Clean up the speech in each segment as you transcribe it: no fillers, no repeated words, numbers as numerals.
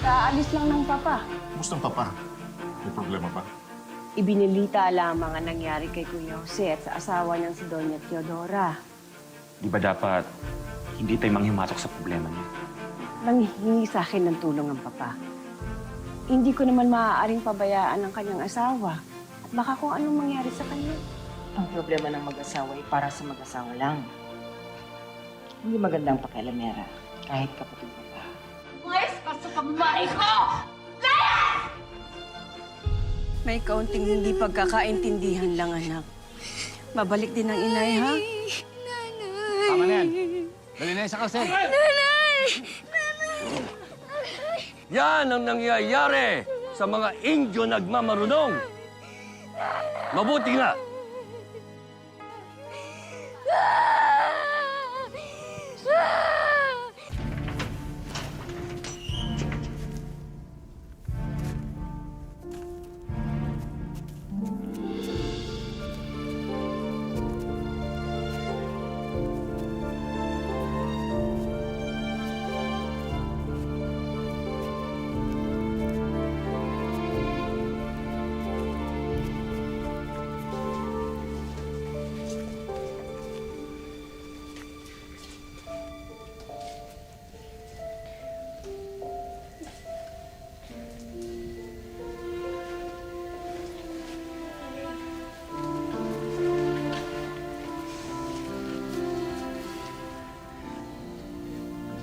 Kaalis lang ng papa. Kumusta ang papa? May problema ba? Ibinilita lamang ang nangyari kay Kuya Jose at sa asawa niyang si Doña Teodora. Di ba dapat hindi tayo manghimatok sa problema niya? Nanghihingi sa akin ng tulong ang papa. Hindi ko naman maaaring pabayaan ang kanyang asawa. At baka kung anong mangyari sa kanya. Ang problema ng mag-asawa ay para sa mag-asawa lang. Hindi magandang pakialamera, kahit kapatid mo pa. Umayos ka sa pamamahay ko! May kaunting hindi pagkakaintindihan lang, anak. Babalik din ang inay, ha? Tama na yan. Dali na yan sa kalsel. Yan ang nangyayari sa mga Indyo nagmamarunong. Mabuti nga.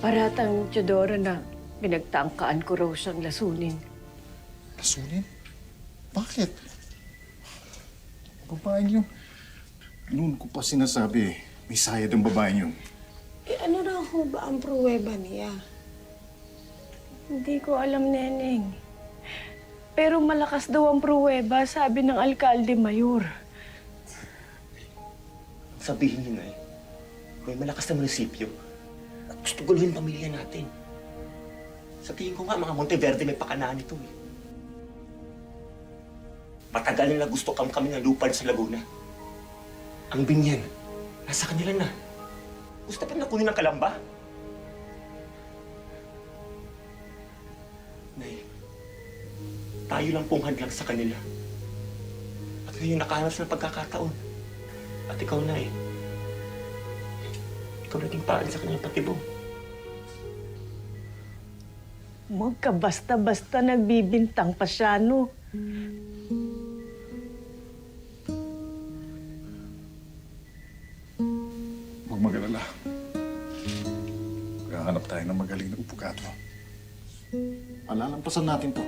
Paratang Teodora na pinagtangkaan ko raw siyang lasunin. Lasunin? Bakit? Babaeng yun. Noon ko pa sinasabi, may sayad ang babaeng yun. Eh, ano na ho ba ang pruweba niya? Hindi ko alam, Neneng. Pero malakas daw ang pruweba, sabi ng alkalde mayor. Sabihin niyo na eh, may malakas na munisipyo at gusto guluhin pamilya natin. Sa tingin ko nga, mga Monteverde may pakanaan ito eh. Matagal na gusto kami ng lupa sa Laguna. Ang binyan, nasa kanila na. Gusto pa na kunin ng Kalamba? Nay, tayo lang pong hadlang sa kanila. At ngayon nakahanap sa pagkakataon. At ikaw na eh. Ikaw naging paan sa kanyang patibong. Huwag ka basta-basta nagbibintang pa siya, no? Huwag mag-alala. Kakahanap tayo ng magaling na upukado. Palalampasan natin to.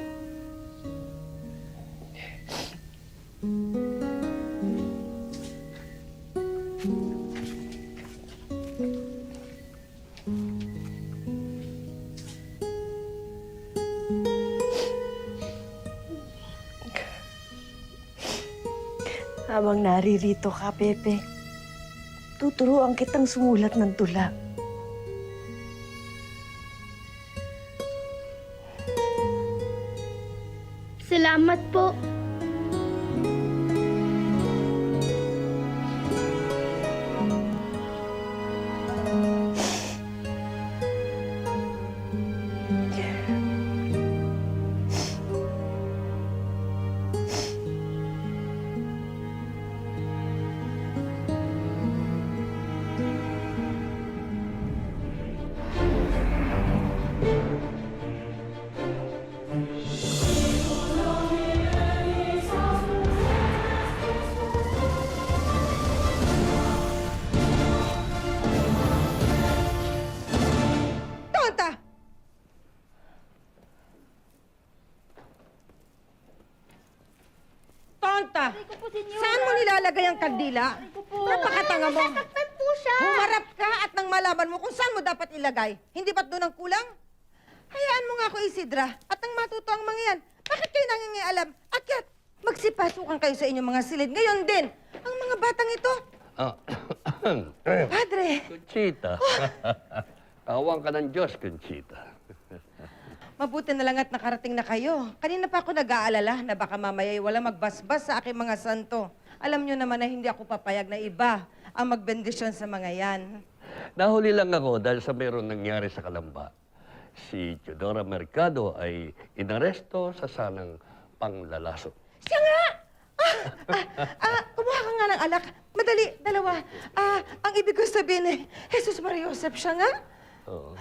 Habang naririto ka, Pepe, tuturuan kitang sumulat ng tula. Salamat po. Tonta! Saan mo nilalagay ang kandila? Napakatanga mo. Nasasaktan po siya. Humarap ka at nang malaman mo kung saan mo dapat ilagay. Hindi ba't doon ang kulang? Hayaan mo nga ako, Isidra. At nang matuto ang mga yan, bakit kayo nangingialam? Akyat! Magsipasukan kayo sa inyong mga silid. Ngayon din, ang mga batang ito. Padre! Conchita. Kawang ka ng Diyos, Conchita. Mabuti na lang at nakarating na kayo. Kanina pa ako nag-aalala na baka mamaya wala magbasbas sa aking mga santo. Alam nyo naman na hindi ako papayag na iba ang magbendisyon sa mga yan. Nahuli lang ako dahil sa meron nangyari sa Kalamba. si Teodora Mercado ay inaresto sa sanang panglalaso. Siya nga! Kumuha ka nga ng alak. Madali, dalawa. Ang ibig ko sabihin eh, Jesus Maria Joseph siya nga. Oo.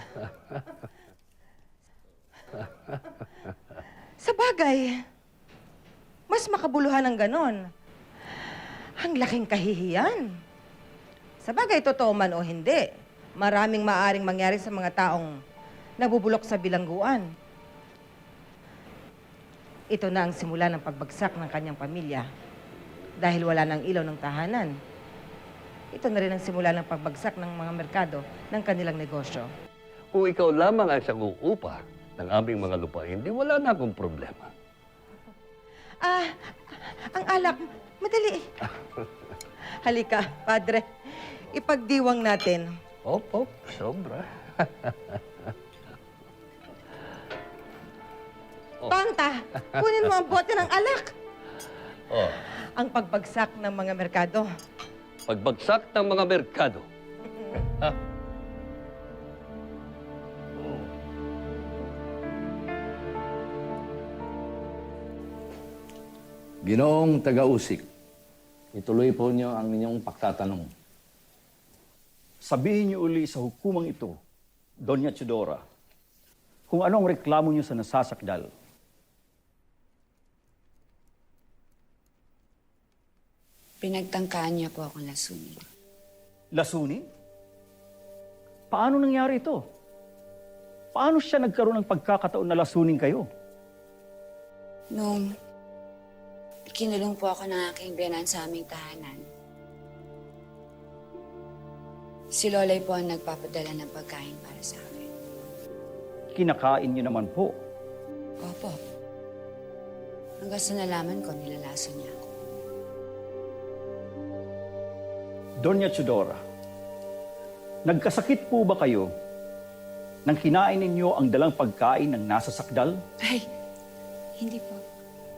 Sa bagay, mas makabuluhan ng ganon. Ang laking kahihiyan. Sa bagay, totoo man o hindi, maraming maaring mangyari sa mga taong nabubulok sa bilangguan. Ito na ang simula ng pagbagsak ng kanyang pamilya dahil wala nang ilaw ng tahanan. Ito na rin ang simula ng pagbagsak ng mga merkado ng kanilang negosyo. Kung ikaw lamang ang siyang uupa ng aming mga lupain, di wala na akong problema. Ang alak, madali. Halika, Padre. Ipagdiwang natin. Opo, sobra. Panta, kunin mo ang bote ng alak. Oh, Ang pagbagsak ng mga merkado. pagbagsak ng mga merkado. Ginoong taga-usik, ituloy po niyo ang inyong pagtatanong. Sabihin niyo uli sa hukumang ito, Doña Teodora, kung anong reklamo niyo sa nasasakdal. Pinagtangkaan niya po akong lasunin. Lasunin? Paano nangyari ito? Paano siya nagkaroon ng pagkakataon na lasunin kayo? Nung kinulong po ako ng aking biyanan sa aming tahanan, si Lolay po ang nagpapadala ng pagkain para sa akin. Kinakain niyo naman po. Opo. Hanggang sa nalaman ko, nilalaso niya ako. Doña Teodora, nagkasakit po ba kayo nang kinain ninyo ang dalang pagkain ng nasa sakdal? Ay, hindi po.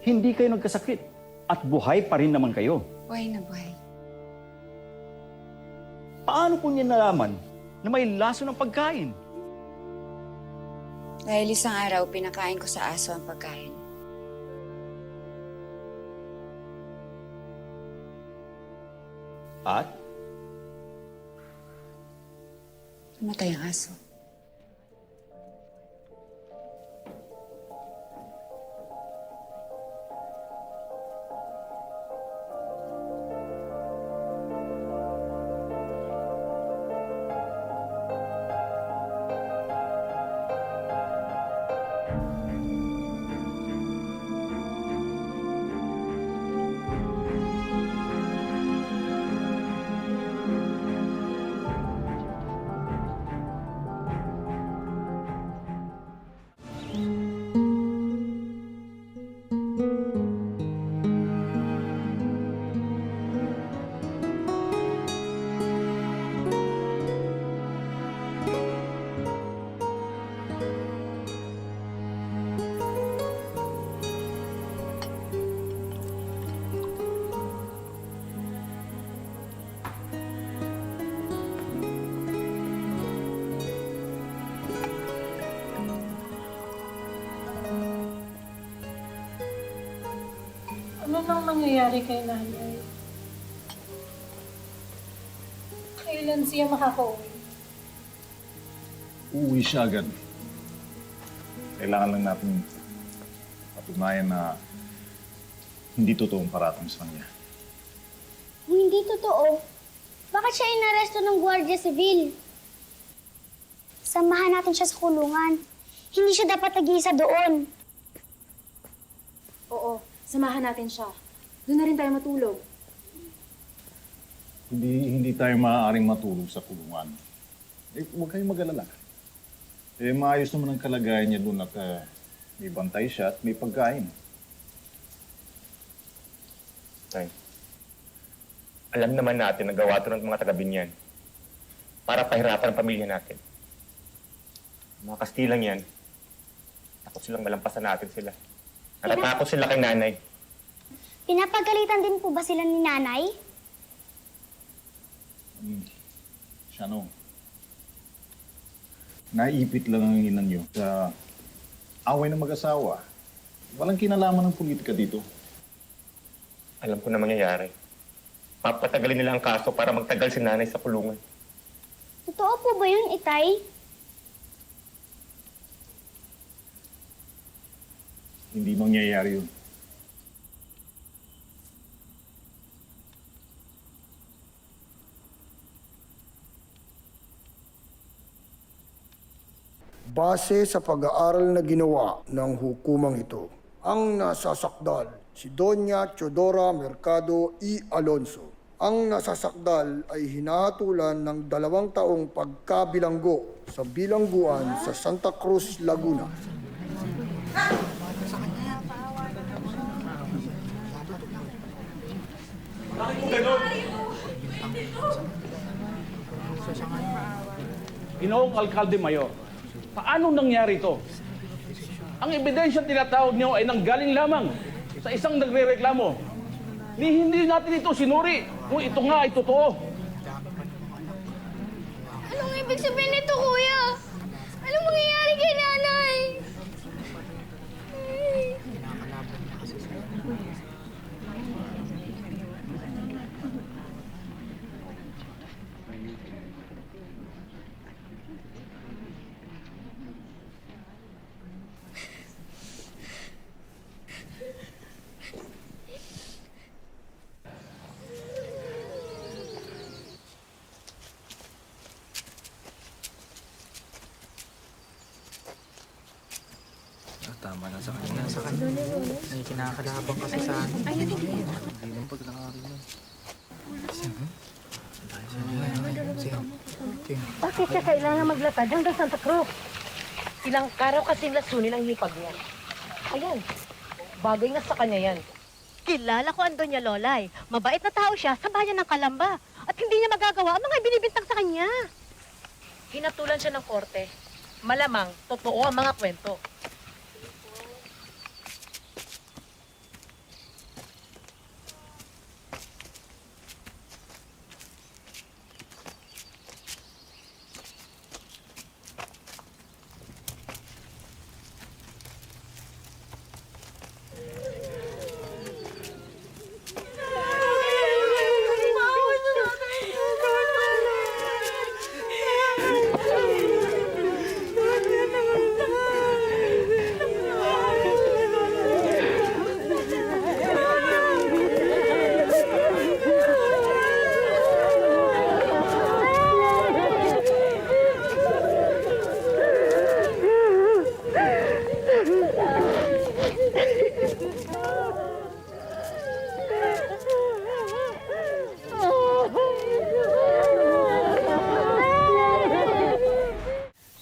Hindi kayo nagkasakit at buhay pa rin naman kayo. Buhay na buhay. Paano po niya nalaman na may laso ng pagkain? Dahil isang araw, pinakain ko sa aso ang pagkain. At Namatay ang aso. Ano nang nangyayari kay nanay? Kailan siya makaka-uwi? Uuwi siya agad. Kailangan lang natin patunayan na hindi totoong paratang sa kanya. Kung hindi totoo, bakit siya inaresto ng Guardia Civil? Samahan natin siya sa kulungan. Hindi siya dapat nag-iisa doon. Oo, samahan natin siya. Doon na rin tayo matulog. Hindi tayo maaaring matulog sa kulungan. Huwag kayong mag-alala. Maayos naman ang kalagayan niya doon at may bantay siya at may pagkain. Tay, alam naman natin na gawa ito ng mga taga-Binyan para pahirapan ang pamilya natin. Mga Kastilang yan, takot silang malampasan natin sila. Natatakot sila kay nanay. Pinapagalitan din po ba sila ni nanay? Siya no. naipit lang ang ina niyo sa away ng mag-asawa. Walang kinalaman ng politika dito. Alam ko na mangyayari. Papatagalin nila ang kaso para magtagal si nanay sa kulungan. Totoo po ba yun, Itay? Hindi mangyayari yun. Base sa pag-aaral na ginawa ng hukumang ito, ang nasasakdal si Doña Teodora Mercado E. Alonso. Ang nasasakdal ay hinahatulan ng 2 taong pagkabilanggo sa bilangguan sa Santa Cruz, Laguna. Ginoong Alkalde Mayor, paano nangyari ito? Ang ebidensya tinatawag niyo ay nanggaling lamang sa isang nagrereklamo. Hindi natin ito sinuri kung ito nga ay totoo. Anong ibig sabihin nito, Kuya? Anong mangyayari kay Nanay? Tama na sa kanya. Sa kanya. Ay, kinakalabang kasi sa akin. Ay, hindi mo paglakari mo. Bakit siya kailangan maglatad hanggang Santa Cruz? Ilang araw kasing lasunin ang hipag niya. Ayan, bagay na sa kanya yan. Kilala ko ang Doña Lolay. Mabait na tao siya sa bayan ng Kalamba. At hindi niya magagawa ang mga binibintang sa kanya. Hinatulan siya ng korte. Malamang, totoo ang mga kwento.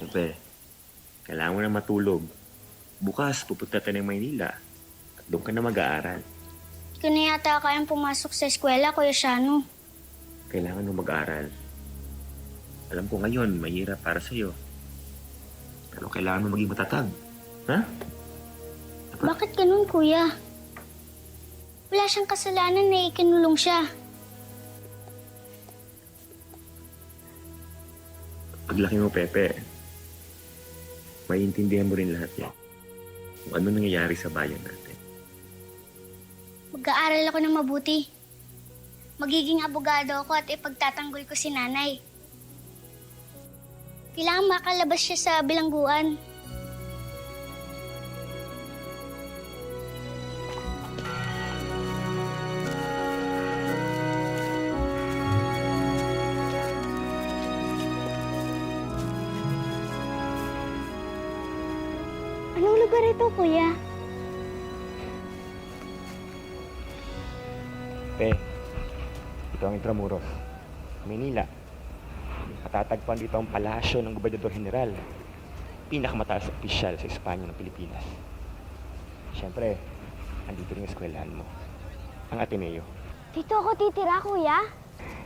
Siyempre, kailangan mo na matulog. Bukas, pupunta tayo ng Maynila. At doon ka na mag-aaral. Hindi ko na yata kayang pumasok sa eskwela, Kuya Shano. Kailangan mo mag-aaral. Alam ko ngayon, mahirap para sa'yo. Pero kailangan mo maging matatag. Ha? Bakit ganun, Kuya? Wala siyang kasalanan na ikinulong siya. Paglaki mo, Pepe, maiintindihan mo rin lahat yan. Kung ano nangyayari sa bayan natin. Mag-aaral ako ng mabuti. Magiging abogado ako at ipagtatanggol ko si Nanay. Kailangan makalabas siya sa bilangguan. Anong lugar ito, Kuya? Ito ang Intramuros, Manila. Katatagpuan dito ang palasyo ng Gobernador General. Pinakamataas na opisyal sa Espanya ng Pilipinas. Siyempre, andito rin ang eskwelahan mo. Ang Ateneo. Dito ako titira, Kuya.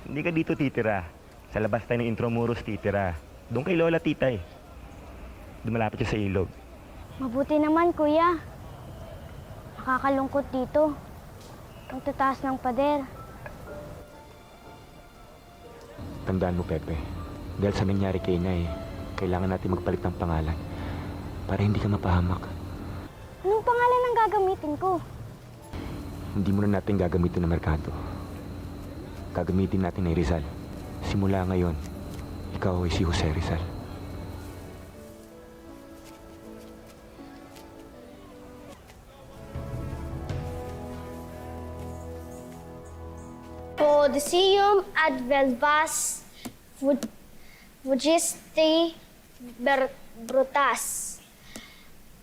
Hindi ka dito titira. Sa labas tayo ng Intramuros titira. Doon kay Lola Titay. Doon malapit siya sa ilog. Mabuti naman, Kuya. Nakakalungkot dito. Ang tataas ng pader. Tandaan mo, Pepe. Dahil sa nangyari kay Inay, Kailangan natin magpalit ng pangalan para hindi ka mapahamak. Anong pangalan ang gagamitin ko? Hindi muna natin gagamitin ng merkado. Gagamitin natin na Rizal. Simula ngayon, ikaw ay si Jose Rizal. Coliseum ad velvas Vugiste Brutas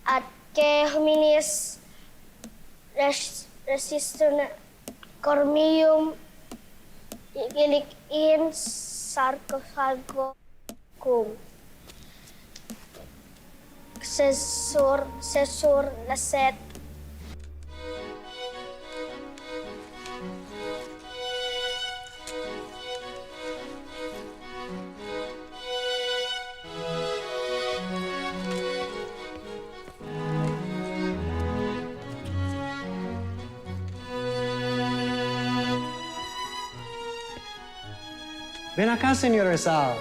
at que hominis resistum cormium igilik in sarcophago cum sesur laset. Ven acá, señor Rizal.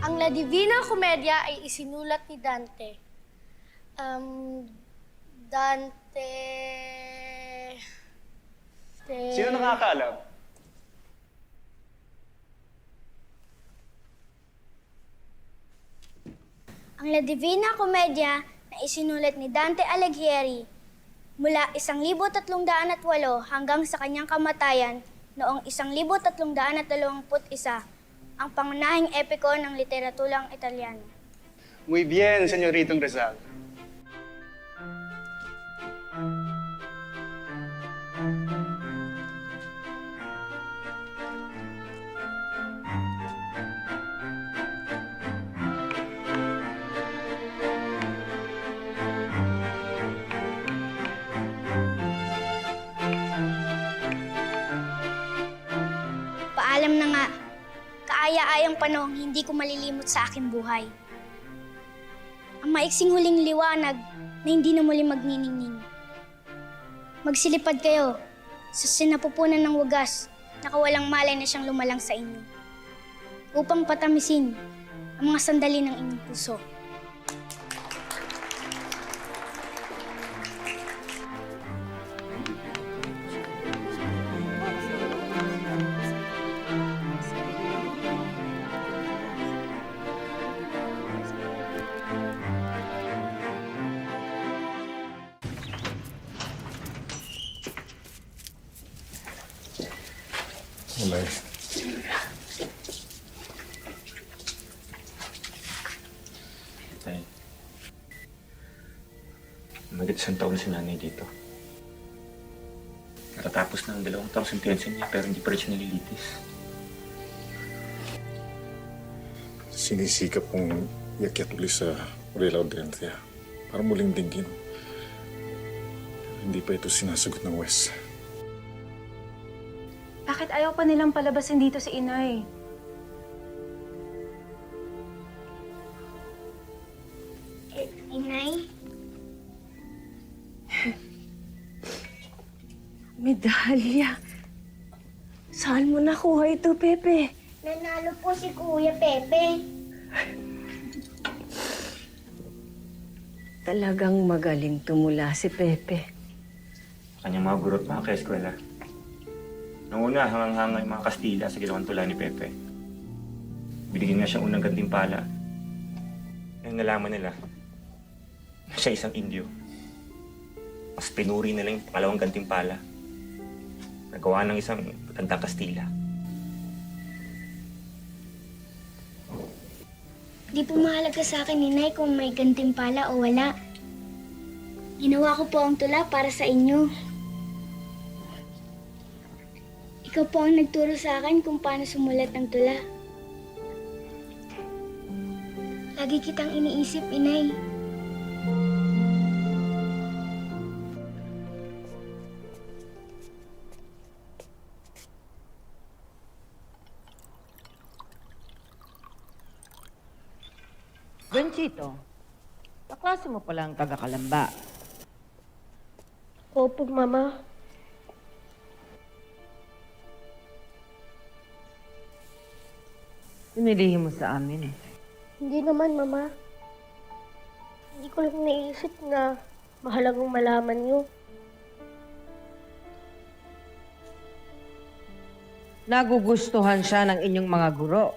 Ang La Divina Commedia ay isinulat ni Dante. Dante... Sino nakakaalam? Ang La Divina Commedia na isinulat ni Dante Alighieri mula 1308 hanggang sa kanyang kamatayan noong 1321, ang pangunahing epiko ng literaturang Italyano. Muy bien, señoritong Rizal. Paalam na nga, kaaya-ayang panahong hindi ko malilimot sa aking buhay. Ang maiksing huling liwanag na hindi na muli magniningning. Magsilipad kayo sa sinapupunan ng wagas na kawalang malay na siyang lumalang sa inyo upang patamisin ang mga sandali ng inyong puso. Walay. Tay, magit isang taon na si nanay dito. Natatapos na ang 2 taong sentensya niya pero hindi pa rin siya nalilitis. Sinisikap kong iakyat uli sa Orela Audiencia para muling dinggin. Hindi pa ito sinasagot ng West. Bakit ayaw pa nilang palabasin dito si Inay? Inay? Medalya. Saan mo nakuha ito, Pepe? Nanalo po si Kuya Pepe. Talagang magaling tumula si Pepe. Kanyang mga guro at mga kaeskwela. Noong una, hangang-hanga yung mga Kastila sa ginawang tula ni Pepe. Binigyan nga siyang unang gantimpala. Ngayon nalaman nila na siya isang Indio. Mas pinuri nila yung pangalawang gantimpala. Nagawa ng isang matandang Kastila. Di po mahalaga sa akin, Inay, kung may gantimpala o wala. Ginawa ko po ang tula para sa inyo. Ikaw po ang nagturo sa akin kung paano sumulat ng tula. Lagi kitang iniisip, Inay. Benchito, kaklase mo palang taga-Kalamba. Opo, Mama. Pinilihin mo sa amin eh. Hindi naman, Mama. Hindi ko lang naisip na mahalagang malaman niyo. Nagugustuhan siya ng inyong mga guro.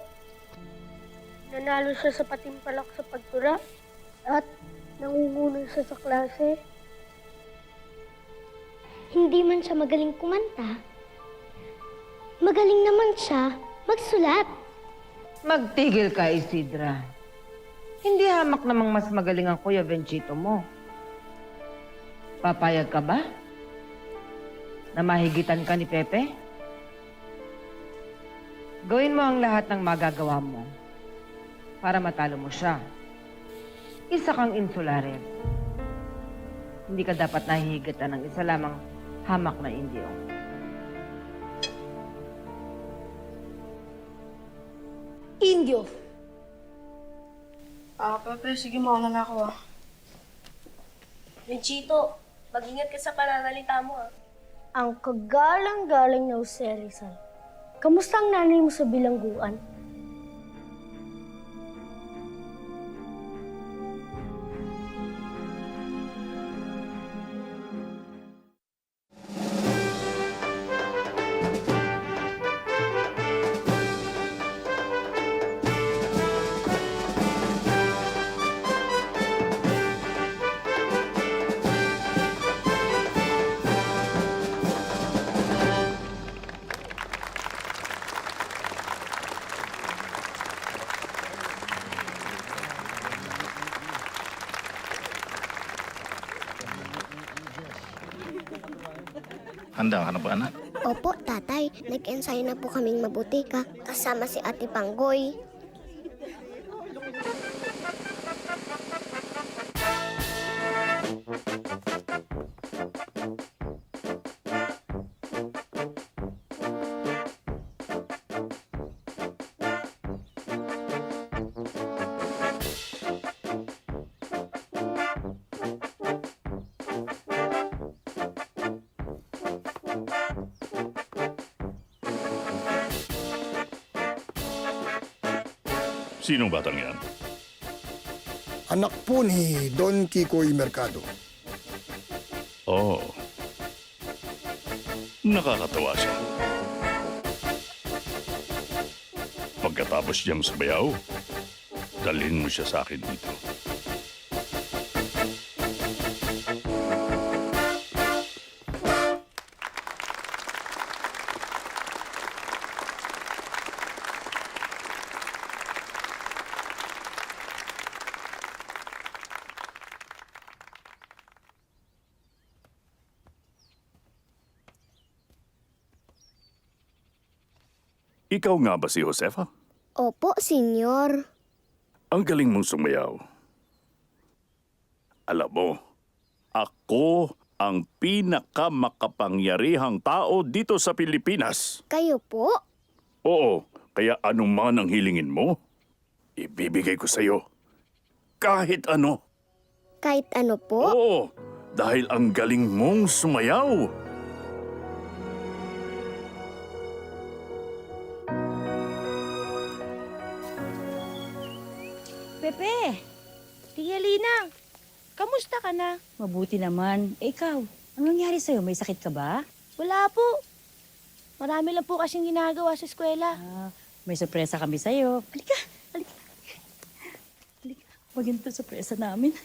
Nanalo siya sa patimpalak sa pagtula at nangungunan siya sa klase. Hindi man siya magaling kumanta. Magaling naman siya magsulat. Magtigil ka, Isidra. Hindi hamak namang mas magaling ang Kuya Benchito mo. Papayag ka ba? Na mahigitan ka ni Pepe? Gawin mo ang lahat ng magagawa mo para matalo mo siya. Isa kang insulares. Hindi ka dapat nahihigatan ng isa lamang hamak na indio. Indio. Pepe, sige mauna na ako Benchito, mag-ingat ka sa pananalita mo Ang kagalang-galang na Jose Rizal. Kamusta ang nanay mo sa bilangguan? Handa ka na ba, anak? Opo, tatay. Nag-ensayo na po kaming mabutika kasama si Ate Panggoy. Sinong batang yan? Anak po ni Don Kikoy Mercado. Oh. Nakakatawa siya. Pagkatapos niyang sabayaw, dalhin mo siya sa akin dito. Ikaw nga ba si Josefa? Opo, senyor. Ang galing mong sumayaw. Alam mo, ako ang pinakamakapangyarihang tao dito sa Pilipinas. Kayo po? Oo, kaya anong man ang hilingin mo, ibibigay ko sa'yo. Kahit ano. Kahit ano po? Oo, dahil ang galing mong sumayaw. Pepe! Tia Linang! Kamusta ka na? Mabuti naman. Eh, ikaw, anong nangyari sa'yo? May sakit ka ba? Wala po. Marami lang po kasing ginagawa sa eskwela. May sorpresa kami sa'yo. Halika! Halika! Halika. Maganda sorpresa namin.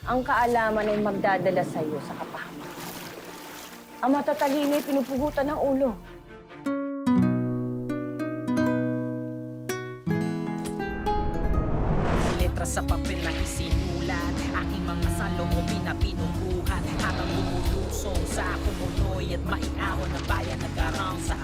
ang kaalaman ay magdadala sa iyo sa kapahamakan. Ang matatalino ay pinupugutan ng ulo. Letra sa papel na isinulat, aking mga saloob na pinukuhan habang bumulusong sa kumunoy at maiahon ng bayan nag-arang sa